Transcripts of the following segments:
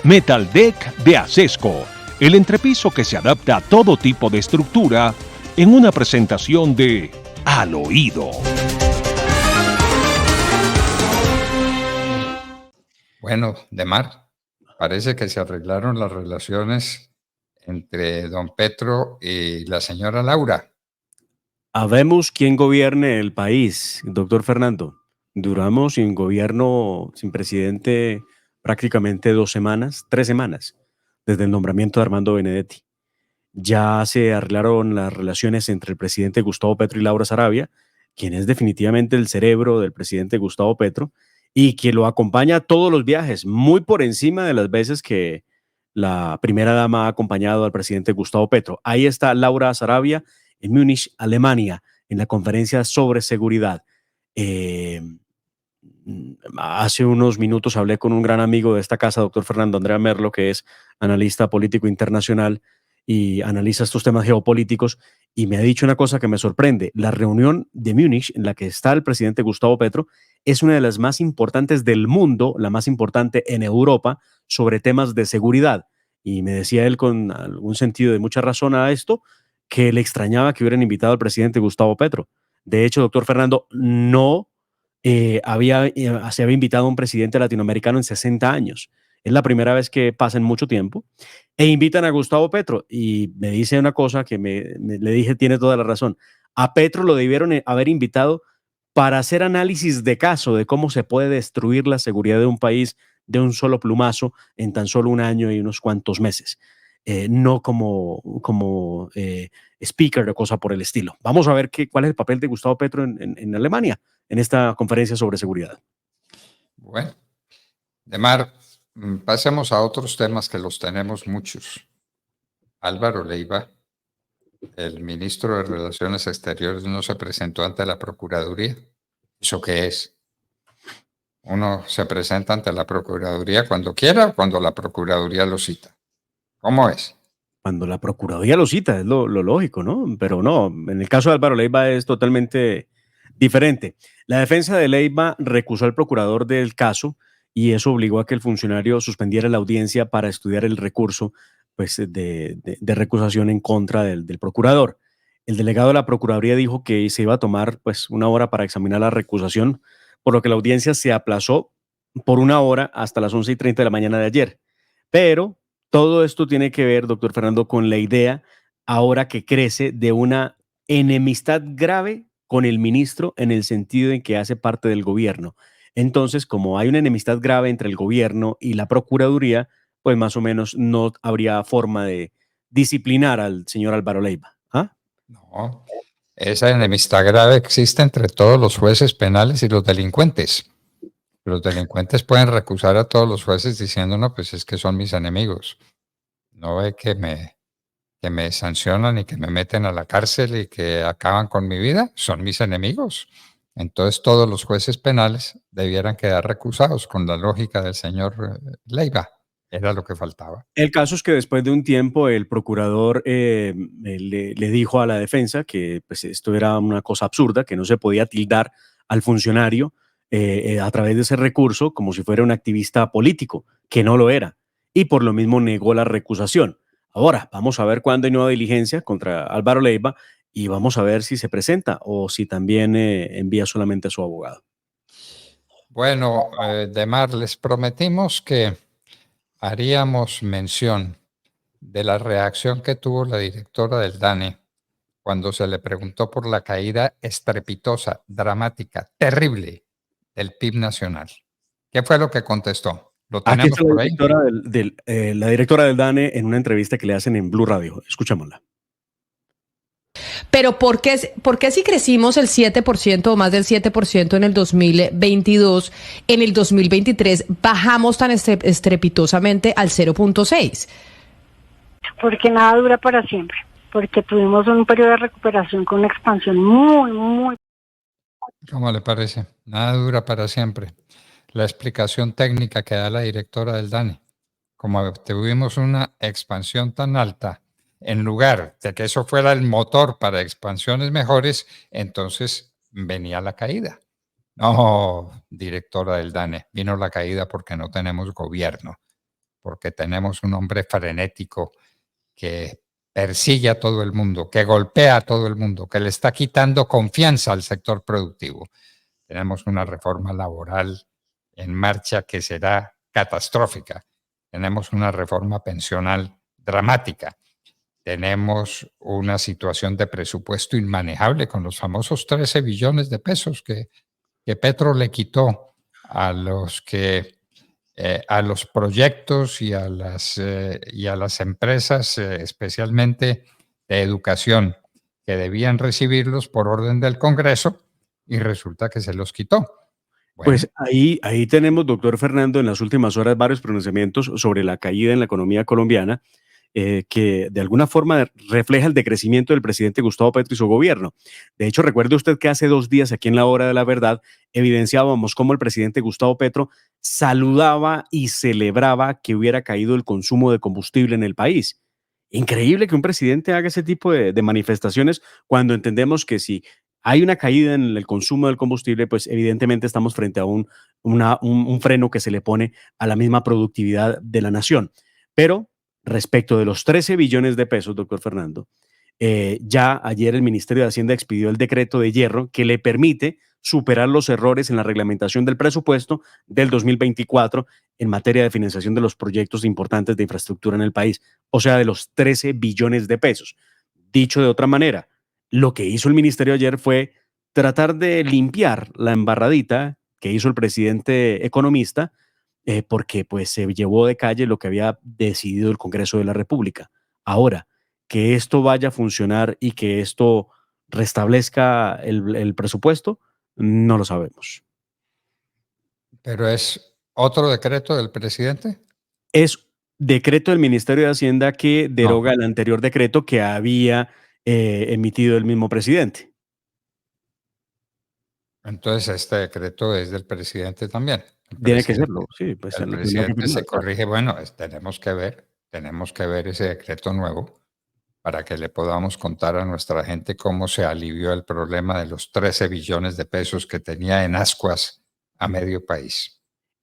Metal Deck de Acesco, el entrepiso que se adapta a todo tipo de estructura en una presentación de Al Oído. Bueno, Demar, parece que se arreglaron las relaciones entre don Petro y la señora Laura. Habemos quien gobierne el país, doctor Fernando. Duramos sin gobierno, sin presidente, prácticamente 3 semanas, desde el nombramiento de Armando Benedetti. Ya se arreglaron las relaciones entre el presidente Gustavo Petro y Laura Sarabia, quien es definitivamente el cerebro del presidente Gustavo Petro y que lo acompaña a todos los viajes, muy por encima de las veces que la primera dama ha acompañado al presidente Gustavo Petro. Ahí está Laura Sarabia en Múnich, Alemania, en la conferencia sobre seguridad. Hace unos minutos hablé con un gran amigo de esta casa, doctor Fernando Andrea Merlo, que es analista político internacional y analiza estos temas geopolíticos, y me ha dicho una cosa que me sorprende. La reunión de Múnich, en la que está el presidente Gustavo Petro, es una de las más importantes del mundo, la más importante en Europa, sobre temas de seguridad. Y me decía él con algún sentido de mucha razón a esto, que le extrañaba que hubieran invitado al presidente Gustavo Petro. De hecho, doctor Fernando, no se había invitado a un presidente latinoamericano en 60 años. Es la primera vez que pasa en mucho tiempo. E invitan a Gustavo Petro. Y me dice una cosa que le dije, tiene toda la razón. A Petro lo debieron haber invitado para hacer análisis de caso de cómo se puede destruir la seguridad de un país de un solo plumazo en tan solo un año y unos cuantos meses. No como speaker o cosa por el estilo. Vamos a ver cuál es el papel de Gustavo Petro en Alemania en esta conferencia sobre seguridad. Bueno, Demar, pasemos a otros temas que los tenemos muchos. Álvaro Leiva, el ministro de Relaciones Exteriores, no se presentó ante la Procuraduría. ¿Eso qué es? Uno se presenta ante la Procuraduría cuando quiera o cuando la Procuraduría lo cita. ¿Cómo es? Cuando la Procuraduría lo cita, es lo lógico, ¿no? Pero no, en el caso de Álvaro Leiva es totalmente diferente. La defensa de Leiva recusó al procurador del caso y eso obligó a que el funcionario suspendiera la audiencia para estudiar el recurso pues, de recusación en contra del procurador. El delegado de la Procuraduría dijo que se iba a tomar pues, 1 hora para examinar la recusación, por lo que la audiencia se aplazó por 1 hora hasta las 11:30 de la mañana de ayer. Pero todo esto tiene que ver, doctor Fernando, con la idea ahora que crece de una enemistad grave con el ministro en el sentido en que hace parte del gobierno. Entonces, como hay una enemistad grave entre el gobierno y la Procuraduría, pues más o menos no habría forma de disciplinar al señor Álvaro Leiva. ¿Ah? No, esa enemistad grave existe entre todos los jueces penales y los delincuentes. Los delincuentes pueden recusar a todos los jueces diciendo, no, pues es que son mis enemigos. No ve que me sancionan y que me meten a la cárcel y que acaban con mi vida, son mis enemigos. Entonces todos los jueces penales debieran quedar recusados con la lógica del señor Leiva. Era lo que faltaba. El caso es que después de un tiempo el procurador le dijo a la defensa que pues, esto era una cosa absurda, que no se podía tildar al funcionario a través de ese recurso como si fuera un activista político, que no lo era, y por lo mismo negó la recusación. Ahora, vamos a ver cuándo hay nueva diligencia contra Álvaro Leiva y vamos a ver si se presenta o si también envía solamente a su abogado. Bueno, Demar, les prometimos que haríamos mención de la reacción que tuvo la directora del DANE cuando se le preguntó por la caída estrepitosa, dramática, terrible del PIB nacional. ¿Qué fue lo que contestó? ¿Lo Aquí tenemos está por ahí? la directora del DANE en una entrevista que le hacen en Blue Radio. Escuchémosla. Pero ¿por qué si crecimos el 7% o más del 7% en el 2022, en el 2023 bajamos tan estrepitosamente al 0.6%? Porque nada dura para siempre, porque tuvimos un periodo de recuperación con una expansión muy... ¿Cómo le parece? Nada dura para siempre. La explicación técnica que da la directora del DANE, como tuvimos una expansión tan alta, en lugar de que eso fuera el motor para expansiones mejores, entonces venía la caída. No, directora del DANE, vino la caída porque no tenemos gobierno, porque tenemos un hombre frenético que persigue a todo el mundo, que golpea a todo el mundo, que le está quitando confianza al sector productivo. Tenemos una reforma laboral en marcha que será catastrófica. Tenemos una reforma pensional dramática. Tenemos una situación de presupuesto inmanejable con los famosos 13 billones de pesos que Petro le quitó a los a los proyectos y a las empresas, especialmente de educación, que debían recibirlos por orden del Congreso, y resulta que se los quitó. Bueno, Pues ahí tenemos, doctor Fernando, en las últimas horas varios pronunciamientos sobre la caída en la economía colombiana, que de alguna forma refleja el decrecimiento del presidente Gustavo Petro y su gobierno. De hecho, recuerde usted que hace 2 días aquí en La Hora de la Verdad evidenciábamos cómo el presidente Gustavo Petro saludaba y celebraba que hubiera caído el consumo de combustible en el país. Increíble que un presidente haga ese tipo de manifestaciones cuando entendemos que si hay una caída en el consumo del combustible, pues evidentemente estamos frente a un freno que se le pone a la misma productividad de la nación. Pero respecto de los 13 billones de pesos, doctor Fernando, ya ayer el Ministerio de Hacienda expidió el decreto de hierro que le permite superar los errores en la reglamentación del presupuesto del 2024 en materia de financiación de los proyectos importantes de infraestructura en el país, o sea, de los 13 billones de pesos. Dicho de otra manera, lo que hizo el ministerio ayer fue tratar de limpiar la embarradita que hizo el presidente economista, porque pues se llevó de calle lo que había decidido el Congreso de la República. Ahora, que esto vaya a funcionar y que esto restablezca el presupuesto, no lo sabemos. pero es otro decreto del presidente. Es decreto del Ministerio de Hacienda que No, deroga el anterior decreto que había emitido el mismo presidente. entonces este decreto es del presidente también. Tiene que serlo, sí, pues El lo tendrá que presidente firmar, se claro. corrige. Bueno, tenemos que ver ese decreto nuevo para que le podamos contar a nuestra gente cómo se alivió el problema de los 13 billones de pesos que tenía en ascuas a medio país.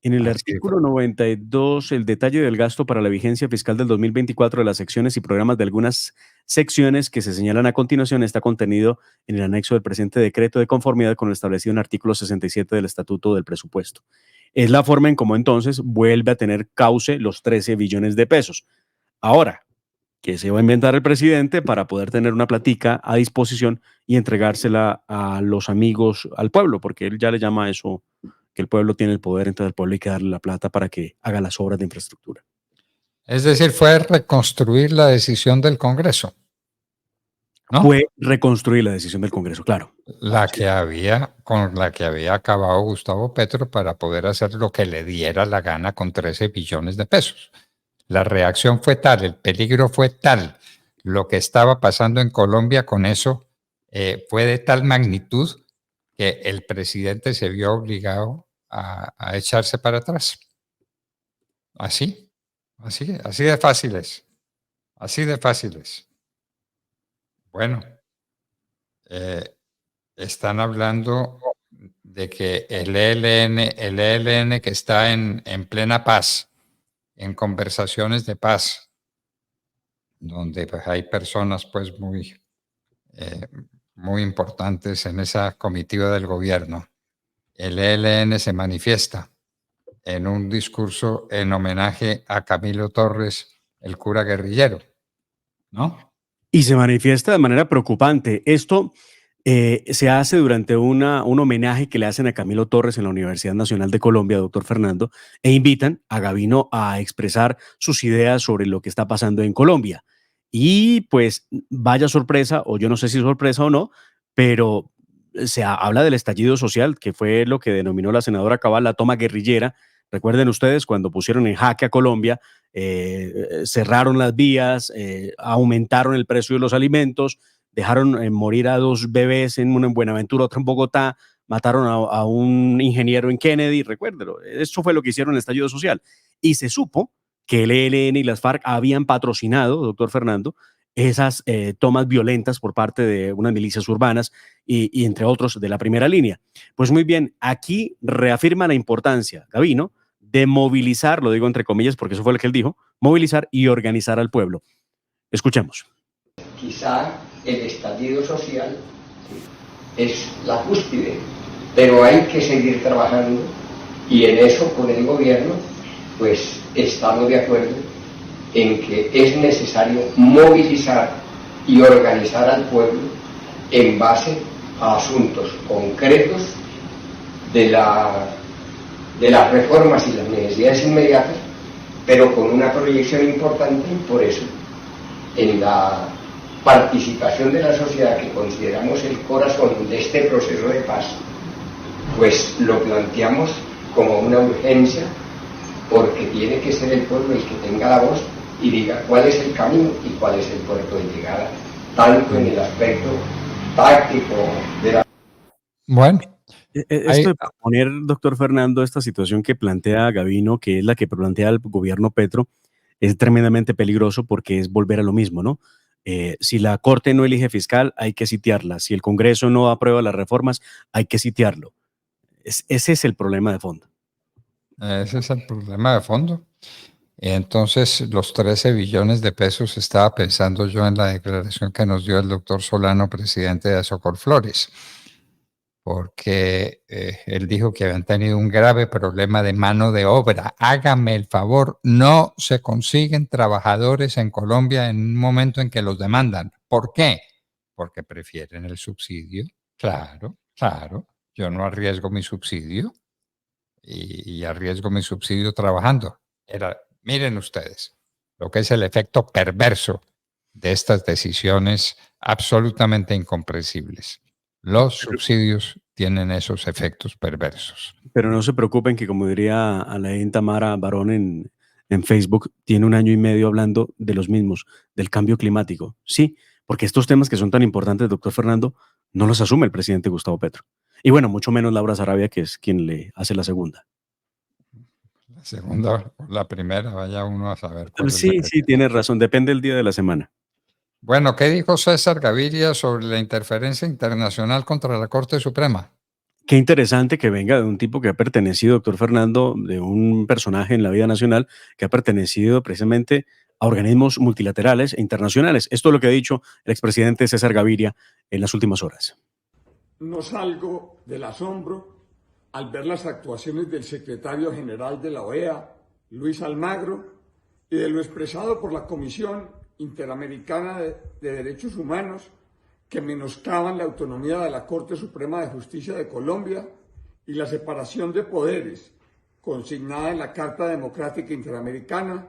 En el Así de artículo 92, el detalle del gasto para la vigencia fiscal del 2024 de las secciones y programas de algunas secciones que se señalan a continuación está contenido en el anexo del presente decreto de conformidad con lo establecido en el artículo 67 del Estatuto del Presupuesto. Es la forma en cómo entonces vuelve a tener cauce los 13 billones de pesos. Ahora, ¿qué se va a inventar el presidente para poder tener una platica a disposición y entregársela a los amigos, al pueblo? Porque él ya le llama a eso que el pueblo tiene el poder, entonces al pueblo hay que darle la plata para que haga las obras de infraestructura. Es decir, fue reconstruir la decisión del Congreso, ¿no? Fue reconstruir la decisión del Congreso, claro. Con la que había acabado Gustavo Petro para poder hacer lo que le diera la gana con 13 billones de pesos. La reacción fue tal, el peligro fue tal, lo que estaba pasando en Colombia con eso fue de tal magnitud que el presidente se vio obligado a echarse para atrás. Así de fáciles, así de fáciles. Bueno, están hablando de que el ELN que está en plena paz, en conversaciones de paz, donde pues, hay personas pues muy importantes en esa comitiva del gobierno. El ELN se manifiesta en un discurso en homenaje a Camilo Torres, el cura guerrillero, ¿no? Y se manifiesta de manera preocupante. Esto se hace durante un homenaje que le hacen a Camilo Torres en la Universidad Nacional de Colombia, doctor Fernando, e invitan a Gavino a expresar sus ideas sobre lo que está pasando en Colombia. Y pues vaya sorpresa, o yo no sé si sorpresa o no, pero habla del estallido social, que fue lo que denominó la senadora Cabal la toma guerrillera. Recuerden ustedes cuando pusieron en jaque a Colombia, cerraron las vías, aumentaron el precio de los alimentos, dejaron morir a 2 bebés, uno en Buenaventura, otro en Bogotá, mataron a un ingeniero en Kennedy, recuérdelo, eso fue lo que hicieron en el estallido social. Y se supo que el ELN y las FARC habían patrocinado, doctor Fernando, esas tomas violentas por parte de unas milicias urbanas y entre otros de la primera línea. Pues muy bien, aquí reafirma la importancia, Gavino, de movilizar, lo digo entre comillas porque eso fue lo que él dijo, movilizar y organizar al pueblo. Escuchemos. Quizá el estallido social es la cúspide, pero hay que seguir trabajando y en eso con el gobierno pues estamos de acuerdo en que es necesario movilizar y organizar al pueblo en base a asuntos concretos de las reformas y las necesidades inmediatas, pero con una proyección importante y por eso en la participación de la sociedad, que consideramos el corazón de este proceso de paz, pues lo planteamos como una urgencia, porque tiene que ser el pueblo el que tenga la voz y diga cuál es el camino y cuál es el puerto de llegada, tanto en el aspecto táctico de la... Bueno, Esto de proponer, doctor Fernando, esta situación que plantea Gavino, que es la que plantea el gobierno Petro, es tremendamente peligroso porque es volver a lo mismo, ¿no? Si la Corte no elige fiscal, hay que sitiarla. Si el Congreso no aprueba las reformas, hay que sitiarlo. Ese es el problema de fondo. ese es el problema de fondo. Entonces, los 13 billones de pesos, estaba pensando yo en la declaración que nos dio el doctor Solano, presidente de Azocolflores, porque él dijo que habían tenido un grave problema de mano de obra. Hágame el favor, no se consiguen trabajadores en Colombia en un momento en que los demandan. ¿Por qué? Porque prefieren el subsidio. Claro, claro. Yo no arriesgo mi subsidio y arriesgo mi subsidio trabajando. Miren ustedes lo que es el efecto perverso de estas decisiones absolutamente incomprensibles. Los subsidios tienen esos efectos perversos. Pero no se preocupen que, como diría Alain Tamara Barón en Facebook, tiene 1 año y medio hablando de los mismos, del cambio climático. Sí, porque estos temas que son tan importantes, doctor Fernando, no los asume el presidente Gustavo Petro. Y bueno, mucho menos Laura Sarabia, que es quien le hace la segunda. La segunda o la primera, vaya uno a saber cuál es la Sí, que sí, tiene. tiene razón, depende del día de la semana. Bueno, ¿qué dijo César Gaviria sobre la interferencia internacional contra la Corte Suprema? Qué interesante que venga de un tipo que ha pertenecido, doctor Fernando, de un personaje en la vida nacional que ha pertenecido precisamente a organismos multilaterales e internacionales. Esto es lo que ha dicho el expresidente César Gaviria en las últimas horas. No salgo del asombro al ver las actuaciones del secretario general de la OEA, Luis Almagro, y de lo expresado por la Comisión Interamericana de Derechos Humanos, que menoscaban la autonomía de la Corte Suprema de Justicia de Colombia y la separación de poderes, consignada en la Carta Democrática Interamericana,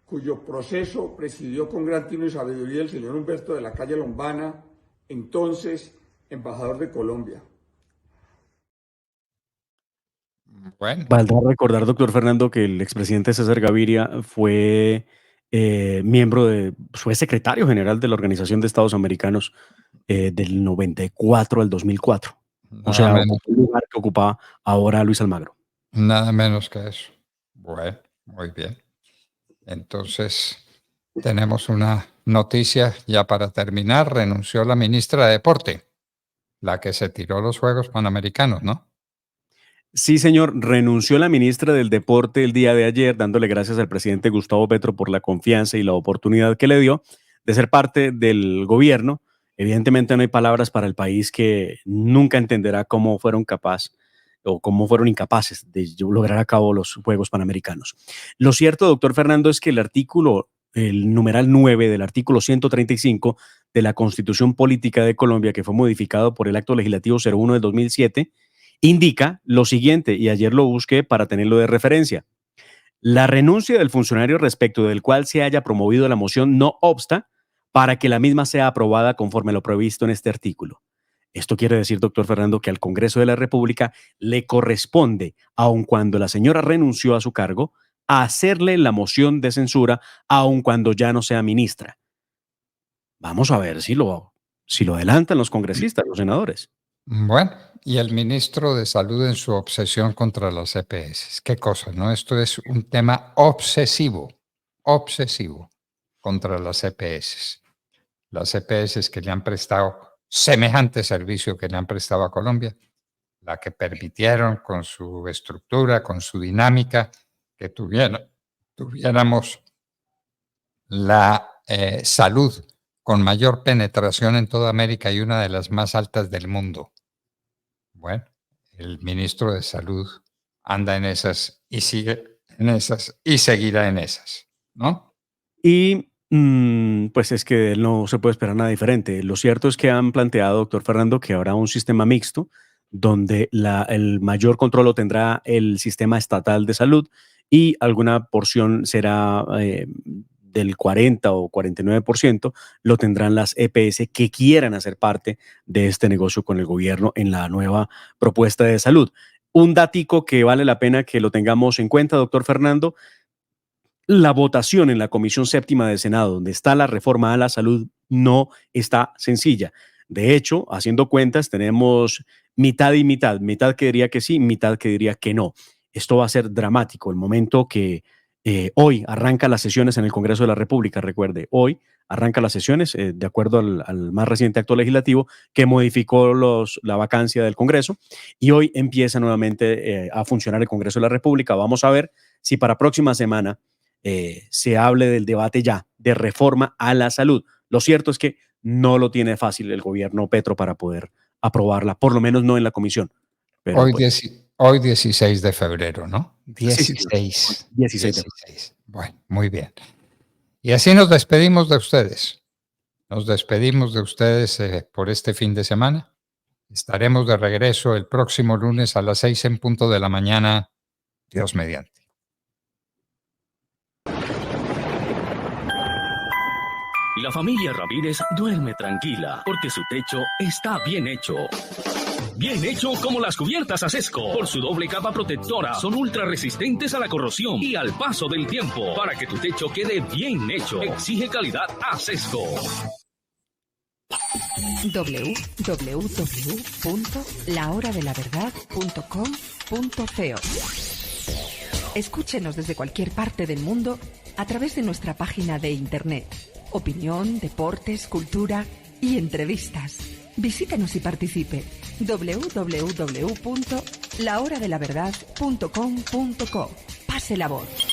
cuyo proceso presidió con gran tino y sabiduría el señor Humberto de la Calle Lombana, entonces embajador de Colombia. Bueno, Valdrá recordar, doctor Fernando, que el expresidente César Gaviria fue fue secretario general de la Organización de Estados Americanos del 94 al 2004. O sea, nada menos, ocupó el lugar que ocupaba ahora Luis Almagro. nada menos que eso. Bueno, muy bien. Entonces, tenemos una noticia ya para terminar. Renunció la ministra de Deporte, la que se tiró los Juegos Panamericanos, ¿no? Sí, señor, renunció la ministra del Deporte el día de ayer, dándole gracias al presidente Gustavo Petro por la confianza y la oportunidad que le dio de ser parte del gobierno. Evidentemente no hay palabras para el país que nunca entenderá cómo fueron incapaces de lograr a cabo los Juegos Panamericanos. Lo cierto, doctor Fernando, es que el numeral 9 del artículo 135 de la Constitución Política de Colombia, que fue modificado por el Acto Legislativo 01 del 2007, indica lo siguiente, y ayer lo busqué para tenerlo de referencia. La renuncia del funcionario respecto del cual se haya promovido la moción no obsta para que la misma sea aprobada conforme lo previsto en este artículo. Esto quiere decir, doctor Fernando, que al Congreso de la República le corresponde, aun cuando la señora renunció a su cargo, a hacerle la moción de censura, aun cuando ya no sea ministra. Vamos a ver si lo adelantan los congresistas, los senadores. Bueno, y el ministro de Salud en su obsesión contra las EPS. Qué cosa, ¿no? Esto es un tema obsesivo contra las EPS. Las EPS que le han prestado semejante servicio que le han prestado a Colombia, la que permitieron con su estructura, con su dinámica, que tuviéramos la salud con mayor penetración en toda América y una de las más altas del mundo. Bueno, el ministro de Salud anda en esas y sigue en esas y seguirá en esas, ¿no? Y pues es que no se puede esperar nada diferente. Lo cierto es que han planteado, doctor Fernando, que habrá un sistema mixto donde el mayor control lo tendrá el sistema estatal de salud y alguna porción será del 40 o 49% lo tendrán las EPS que quieran hacer parte de este negocio con el gobierno en la nueva propuesta de salud. Un datico que vale la pena que lo tengamos en cuenta, doctor Fernando: la votación en la Comisión Séptima del Senado, donde está la reforma a la salud, no está sencilla. De hecho, haciendo cuentas, tenemos mitad y mitad que diría que sí, mitad que diría que no. Esto va a ser dramático. El momento que hoy arranca las sesiones en el Congreso de la República, recuerde, hoy arranca las sesiones de acuerdo al más reciente acto legislativo que modificó la vacancia del Congreso, y hoy empieza nuevamente a funcionar el Congreso de la República. Vamos a ver si para próxima semana se hable del debate ya de reforma a la salud. Lo cierto es que no lo tiene fácil el gobierno Petro para poder aprobarla, por lo menos no en la comisión. Pero Hoy 16 de febrero, ¿no? 16. Bueno, muy bien. Y así nos despedimos de ustedes. Nos despedimos de ustedes por este fin de semana. Estaremos de regreso el próximo lunes a las 6 en punto de la mañana, Dios mediante. La familia Ramírez duerme tranquila porque su techo está bien hecho. Bien hecho como las cubiertas Asesco. Por su doble capa protectora, son ultra resistentes a la corrosión y al paso del tiempo. Para que tu techo quede bien hecho, exige calidad Asesco. www.lahoradelaverdad.com.co. Escúchenos desde cualquier parte del mundo a través de nuestra página de internet. Opinión, deportes, cultura y entrevistas. Visítenos y participe. www.lahoradelaverdad.com.co. Pase la voz.